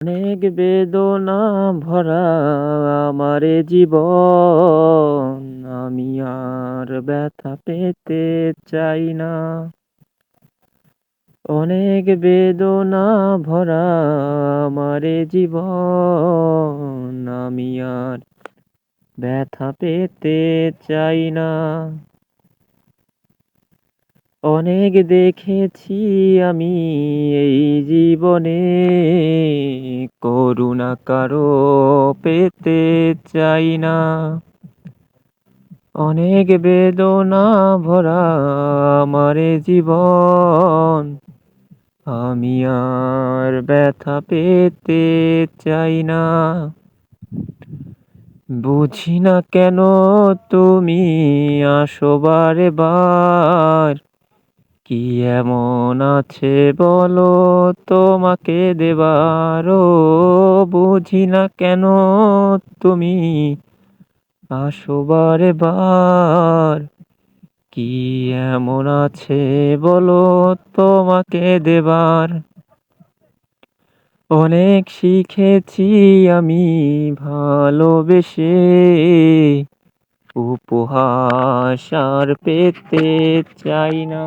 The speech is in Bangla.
অনেক বেদনা ভরা আমার এ জীবন, আমি আর ব্যথা পেতে চাই না। অনেক বেদনা ভরা আমার এ জীবন, আমি আর ব্যথা পেতে চাই না। অনেক দেখেছি আমি এই জীবনে, করুণা কারো পেতে চাই না। অনেক বেদনা ভরা আমার এ জীবন, আমি আর ব্যথা পেতে চাই না। বুঝি না কেন তুমি আসো বারে বার, কি এমন আছে বলো তোমাকে দেবার। ও বুঝি না কেন তুমি আসো বারে বার, কি এমন আছে বলো তোমাকে দেবার। অনেক শিখেছি আমি ভালোবেসে, উপহাস আর পেতে চাই না।